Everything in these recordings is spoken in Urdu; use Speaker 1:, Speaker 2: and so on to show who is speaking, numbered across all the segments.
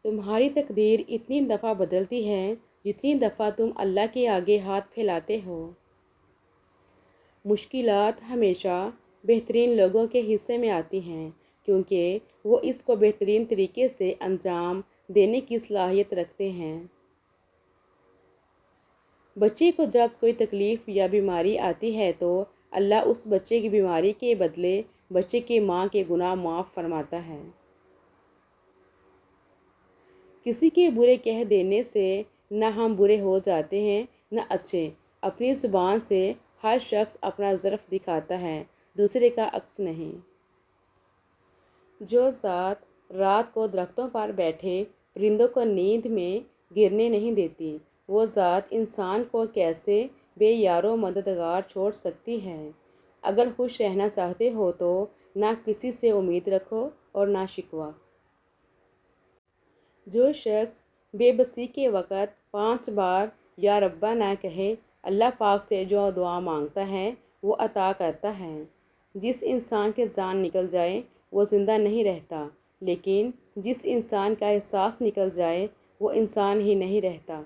Speaker 1: تمہاری تقدیر اتنی دفعہ بدلتی ہے جتنی دفعہ تم اللہ کے آگے ہاتھ پھیلاتے ہو۔ مشکلات ہمیشہ بہترین لوگوں کے حصے میں آتی ہیں کیونکہ وہ اس کو بہترین طریقے سے انجام دینے کی صلاحیت رکھتے ہیں۔ بچے کو جب کوئی تکلیف یا بیماری آتی ہے تو اللہ اس بچے کی بیماری کے بدلے بچے کی ماں کے گناہ معاف فرماتا ہے۔ کسی کے برے کہہ دینے سے نہ ہم برے ہو جاتے ہیں نہ اچھے۔ اپنی زبان سے ہر شخص اپنا ظرف دکھاتا ہے، دوسرے کا عکس نہیں۔ جو ذات رات کو درختوں پر بیٹھے پرندوں کو نیند میں گرنے نہیں دیتی، وہ ذات انسان کو کیسے بے یار و مددگار چھوڑ سکتی ہے۔ اگر خوش رہنا چاہتے ہو تو نہ کسی سے امید رکھو اور نہ شکوہ۔ جو شخص بے بسی کے وقت 5 بار یا ربا نہ کہے، اللہ پاک سے جو دعا مانگتا ہے وہ عطا کرتا ہے۔ جس انسان کی جان نکل جائے وہ زندہ نہیں رہتا، لیکن جس انسان کا احساس نکل جائے وہ انسان ہی نہیں رہتا۔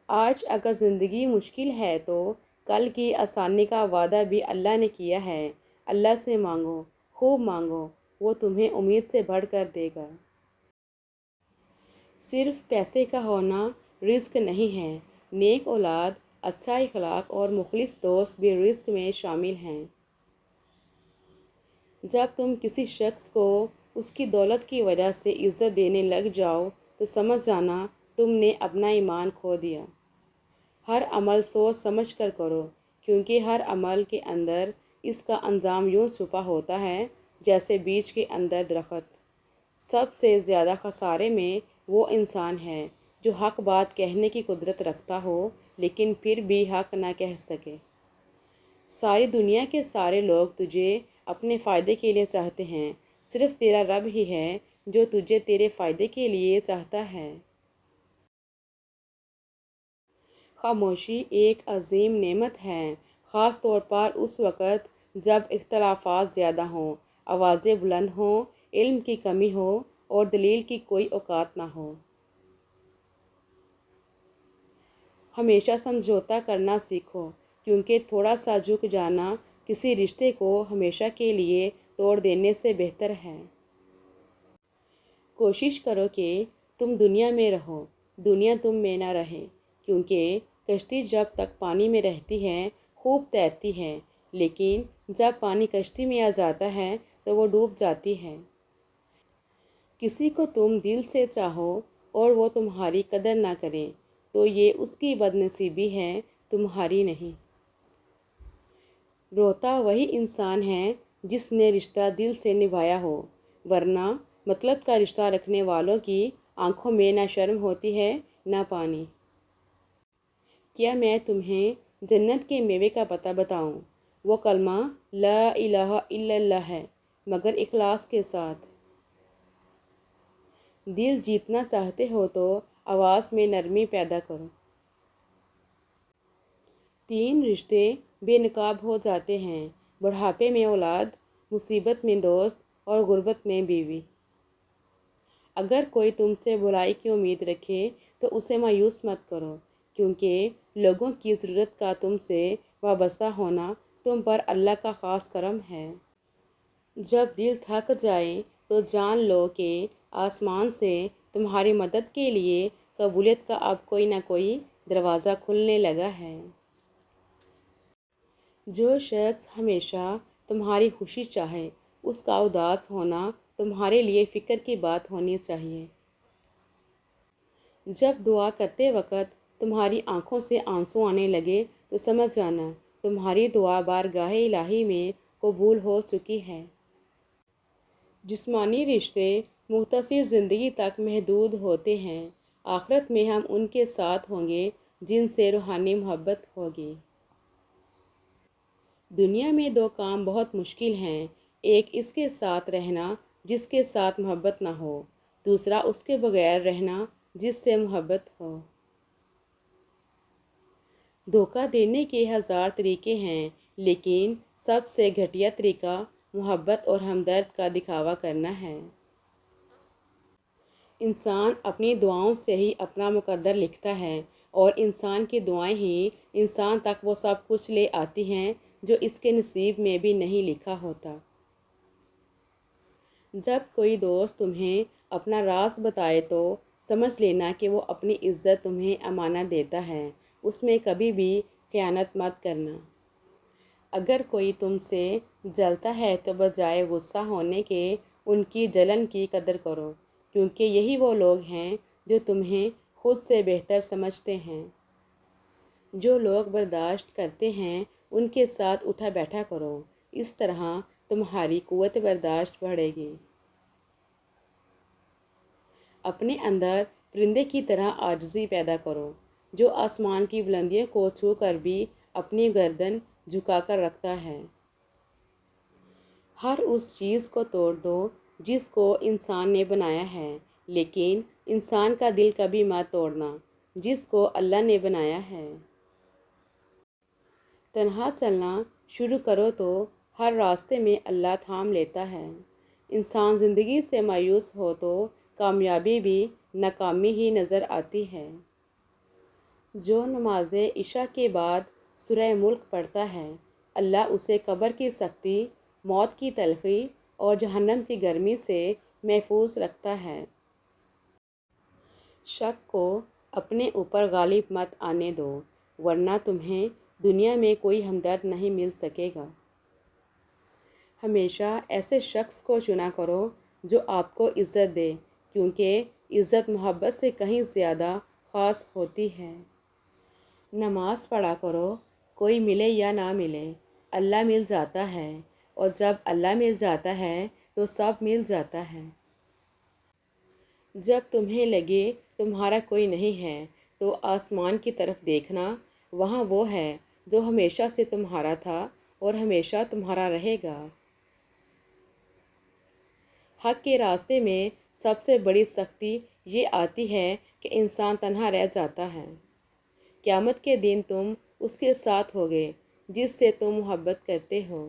Speaker 1: آج اگر زندگی مشکل ہے تو کل کی آسانی کا وعدہ بھی اللہ نے کیا ہے۔ اللہ سے مانگو، خوب مانگو، وہ تمہیں امید سے بڑھ کر دے گا۔ صرف پیسے کا ہونا رزق نہیں ہے، نیک اولاد، اچھا اخلاق اور مخلص دوست بھی رزق میں شامل ہیں۔ جب تم کسی شخص کو اس کی دولت کی وجہ سے عزت دینے لگ جاؤ تو سمجھ جانا تم نے اپنا ایمان کھو دیا۔ ہر عمل سوچ سمجھ کر کرو، کیونکہ ہر عمل کے اندر اس کا انجام یوں چھپا ہوتا ہے جیسے بیج کے اندر درخت۔ سب سے زیادہ خسارے میں وہ انسان ہے جو حق بات کہنے کی قدرت رکھتا ہو لیکن پھر بھی حق نہ کہہ سکے۔ ساری دنیا کے سارے لوگ تجھے اپنے فائدے کے لیے چاہتے ہیں، صرف تیرا رب ہی ہے جو تجھے تیرے فائدے کے لیے چاہتا ہے۔ خاموشی ایک عظیم نعمت ہے، خاص طور پر اس وقت جب اختلافات زیادہ ہوں، آوازیں بلند ہوں، علم کی کمی ہو اور دلیل کی کوئی اوقات نہ ہو۔ ہمیشہ سمجھوتا کرنا سیکھو، کیونکہ تھوڑا سا جھک جانا کسی رشتے کو ہمیشہ کے لیے توڑ دینے سے بہتر ہے۔ کوشش کرو کہ تم دنیا میں رہو، دنیا تم میں نہ رہے، کیونکہ کشتی جب تک پانی میں رہتی ہے خوب تیرتی ہے، لیکن جب پانی کشتی میں آ جاتا ہے تو وہ ڈوب جاتی ہے۔ کسی کو تم دل سے چاہو اور وہ تمہاری قدر نہ کرے تو یہ اس کی بد نصیبی ہے، تمہاری نہیں۔ روتا وہی انسان ہے جس نے رشتہ دل سے نبھایا ہو، ورنہ مطلب کا رشتہ رکھنے والوں کی آنکھوں میں نہ شرم ہوتی ہے نہ پانی۔ کیا میں تمہیں جنت کے میوے کا پتہ بتاؤں؟ وہ کلمہ لا الہ الا اللہ ہے، مگر اخلاص کے ساتھ۔ دل جیتنا چاہتے ہو تو آواز میں نرمی پیدا کرو۔ 3 رشتے بے نقاب ہو جاتے ہیں، بڑھاپے میں اولاد، مصیبت میں دوست اور غربت میں بیوی۔ اگر کوئی تم سے بھلائی کی امید رکھے تو اسے مایوس مت کرو، کیونکہ لوگوں کی ضرورت کا تم سے وابستہ ہونا تم پر اللہ کا خاص کرم ہے۔ جب دل تھک جائے تو جان لو کہ آسمان سے تمہاری مدد کے لیے قبولیت کا اب کوئی نہ کوئی دروازہ کھلنے لگا ہے۔ جو شخص ہمیشہ تمہاری خوشی چاہے، اس کا اداس ہونا تمہارے لیے فکر کی بات ہونی چاہیے۔ جب دعا کرتے وقت تمہاری آنکھوں سے آنسو آنے لگے تو سمجھ جانا تمہاری دعا بارگاہ الہی میں قبول ہو چکی ہے۔ جسمانی رشتے مختصر زندگی تک محدود ہوتے ہیں، آخرت میں ہم ان کے ساتھ ہوں گے جن سے روحانی محبت ہوگی۔ دنیا میں 2 کام بہت مشکل ہیں، ایک اس کے ساتھ رہنا جس کے ساتھ محبت نہ ہو، دوسرا اس کے بغیر رہنا جس سے محبت ہو۔ دھوکہ دینے کے 1000 طریقے ہیں، لیکن سب سے گھٹیا طریقہ محبت اور ہمدرد کا دکھاوا کرنا ہے۔ انسان اپنی دعاؤں سے ہی اپنا مقدر لکھتا ہے، اور انسان کی دعائیں ہی انسان تک وہ سب کچھ لے آتی ہیں جو اس کے نصیب میں بھی نہیں لکھا ہوتا۔ جب کوئی دوست تمہیں اپنا راز بتائے تو سمجھ لینا کہ وہ اپنی عزت تمہیں امانت دیتا ہے، اس میں کبھی بھی خیانت مت کرنا۔ اگر کوئی تم سے جلتا ہے تو بجائے غصہ ہونے کے ان کی جلن کی قدر کرو، کیونکہ یہی وہ لوگ ہیں جو تمہیں خود سے بہتر سمجھتے ہیں۔ جو لوگ برداشت کرتے ہیں ان کے ساتھ اٹھا بیٹھا کرو، اس طرح تمہاری قوت برداشت بڑھے گی۔ اپنے اندر پرندے کی طرح عاجزی پیدا کرو، جو آسمان کی بلندیوں کو چھو کر بھی اپنی گردن جھکا کر رکھتا ہے۔ ہر اس چیز کو توڑ دو جس کو انسان نے بنایا ہے، لیکن انسان کا دل کبھی مت توڑنا جس کو اللہ نے بنایا ہے۔ تنہا چلنا شروع کرو تو ہر راستے میں اللہ تھام لیتا ہے۔ انسان زندگی سے مایوس ہو تو کامیابی بھی ناکامی ہی نظر آتی ہے۔ جو نماز عشاء کے بعد سورہ ملک پڑھتا ہے، اللہ اسے قبر کی سختی، موت کی تلخی اور جہنم کی گرمی سے محفوظ رکھتا ہے۔ شک کو اپنے اوپر غالب مت آنے دو، ورنہ تمہیں دنیا میں کوئی ہمدرد نہیں مل سکے گا۔ ہمیشہ ایسے شخص کو چنا کرو جو آپ کو عزت دے، کیونکہ عزت محبت سے کہیں زیادہ خاص ہوتی ہے۔ نماز پڑھا کرو، کوئی ملے یا نہ ملے، اللہ مل جاتا ہے، اور جب اللہ مل جاتا ہے تو سب مل جاتا ہے۔ جب تمہیں لگے تمہارا کوئی نہیں ہے تو آسمان کی طرف دیکھنا، وہاں وہ ہے جو ہمیشہ سے تمہارا تھا اور ہمیشہ تمہارا رہے گا۔ حق کے راستے میں سب سے بڑی سختی یہ آتی ہے کہ انسان تنہا رہ جاتا ہے۔ قیامت کے دن تم اس کے ساتھ ہوگے جس سے تم محبت کرتے ہو۔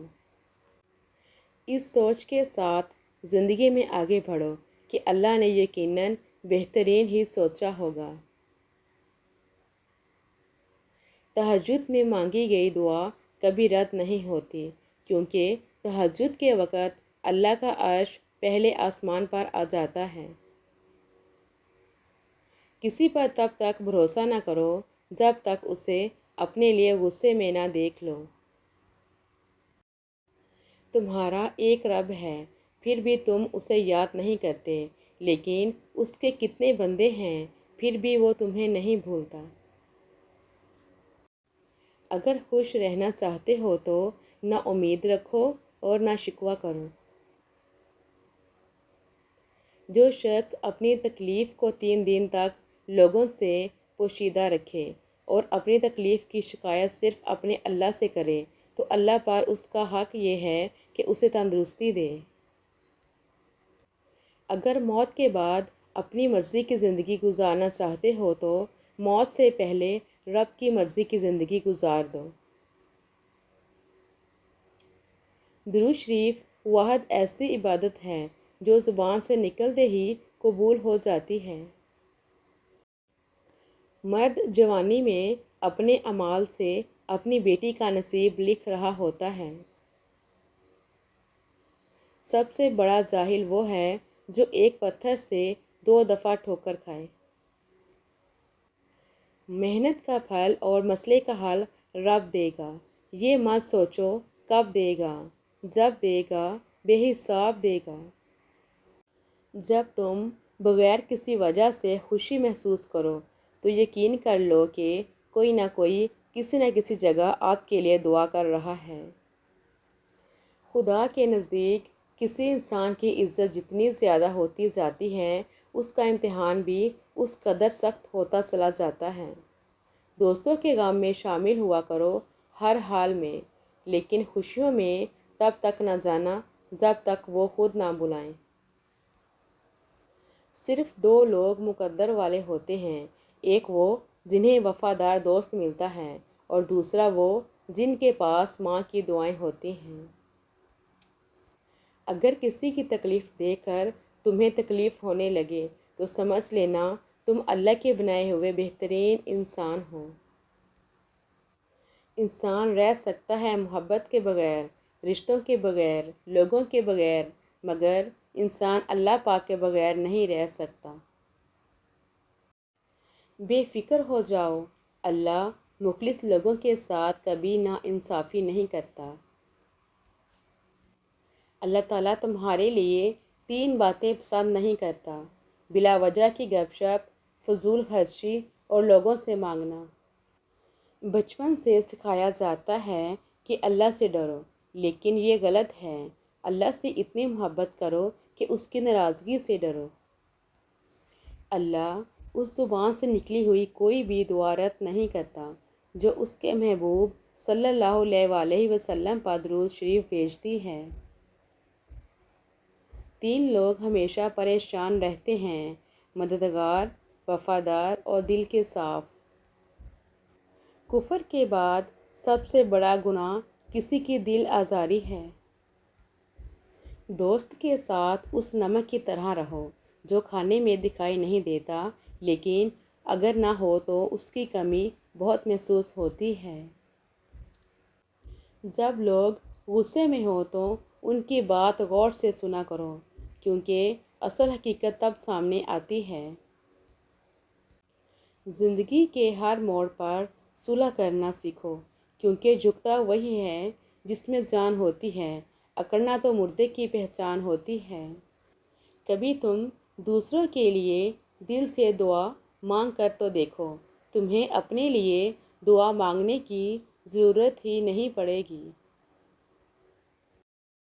Speaker 1: اس سوچ کے ساتھ زندگی میں آگے بڑھو کہ اللہ نے یقیناً بہترین ہی سوچا ہوگا۔ تہجد میں مانگی گئی دعا کبھی رد نہیں ہوتی، کیونکہ تہجد کے وقت اللہ کا عرش پہلے آسمان پر آ جاتا ہے۔ کسی پر تب تک بھروسہ نہ کرو جب تک اسے اپنے لیے غصے میں نہ دیکھ لو۔ تمہارا ایک رب ہے، پھر بھی تم اسے یاد نہیں کرتے، لیکن اس کے کتنے بندے ہیں، پھر بھی وہ تمہیں نہیں بھولتا۔ اگر خوش رہنا چاہتے ہو تو نہ امید رکھو اور نہ شکوہ کرو۔ جو شخص اپنی تکلیف کو 3 دن تک لوگوں سے پوشیدہ رکھے اور اپنی تکلیف کی شکایت صرف اپنے اللہ سے کرے تو اللہ پر اس کا حق یہ ہے کہ اسے تندرستی دے۔ اگر موت کے بعد اپنی مرضی کی زندگی گزارنا چاہتے ہو تو موت سے پہلے رب کی مرضی کی زندگی گزار دو۔ درود شریف واحد ایسی عبادت ہے جو زبان سے نکلتے ہی قبول ہو جاتی ہے۔ مرد جوانی میں اپنے اعمال سے اپنی بیٹی کا نصیب لکھ رہا ہوتا ہے۔ سب سے بڑا جاہل وہ ہے جو ایک پتھر سے 2 دفعہ ٹھوکر کھائے۔ محنت کا پھل اور مسئلے کا حل رب دے گا، یہ مت سوچو کب دے گا، جب دے گا بے حساب دے گا۔ جب تم بغیر کسی وجہ سے خوشی محسوس کرو تو یقین کر لو کہ کوئی نہ کوئی کسی نہ کسی جگہ آپ کے لیے دعا کر رہا ہے۔ خدا کے نزدیک کسی انسان کی عزت جتنی زیادہ ہوتی جاتی ہے، اس کا امتحان بھی اس قدر سخت ہوتا چلا جاتا ہے۔ دوستوں کے غم میں شامل ہوا کرو ہر حال میں، لیکن خوشیوں میں تب تک نہ جانا جب تک وہ خود نہ بلائیں۔ صرف 2 لوگ مقدر والے ہوتے ہیں، ایک وہ جنہیں وفادار دوست ملتا ہے، اور دوسرا وہ جن کے پاس ماں کی دعائیں ہوتی ہیں۔ اگر کسی کی تکلیف دیکھ کر تمہیں تکلیف ہونے لگے تو سمجھ لینا تم اللہ کے بنائے ہوئے بہترین انسان ہو۔ انسان رہ سکتا ہے محبت کے بغیر، رشتوں کے بغیر، لوگوں کے بغیر، مگر انسان اللہ پاک کے بغیر نہیں رہ سکتا۔ بے فکر ہو جاؤ، اللہ مخلص لوگوں کے ساتھ کبھی ناانصافی نہیں کرتا۔ اللہ تعالیٰ تمہارے لیے 3 باتیں پسند نہیں کرتا: بلا وجہ کی گپ شپ، فضول خرچی اور لوگوں سے مانگنا۔ بچپن سے سکھایا جاتا ہے کہ اللہ سے ڈرو، لیکن یہ غلط ہے۔ اللہ سے اتنی محبت کرو کہ اس کی ناراضگی سے ڈرو۔ اللہ اس زبان سے نکلی ہوئی کوئی بھی دعا رد نہیں کرتا جو اس کے محبوب صلی اللہ علیہ وآلہ وسلم پر درود شریف بھیجتی ہے۔ 3 لوگ ہمیشہ پریشان رہتے ہیں: مددگار، وفادار اور دل کے صاف۔ کفر کے بعد سب سے بڑا گناہ کسی کی دل آزاری ہے۔ دوست کے ساتھ اس نمک کی طرح رہو جو کھانے میں دکھائی نہیں دیتا، لیکن اگر نہ ہو تو اس کی کمی بہت محسوس ہوتی ہے۔ جب لوگ غصے میں ہوں تو ان کی بات غور سے سنا کرو، کیونکہ اصل حقیقت تب سامنے آتی ہے۔ زندگی کے ہر موڑ پر صلح کرنا سیکھو، کیونکہ جھکتا وہی ہے جس میں جان ہوتی ہے، اکڑنا تو مردے کی پہچان ہوتی ہے۔ کبھی تم دوسروں کے لیے دل سے دعا مانگ کر تو دیکھو، تمہیں اپنے لیے دعا مانگنے کی ضرورت ہی نہیں پڑے گی۔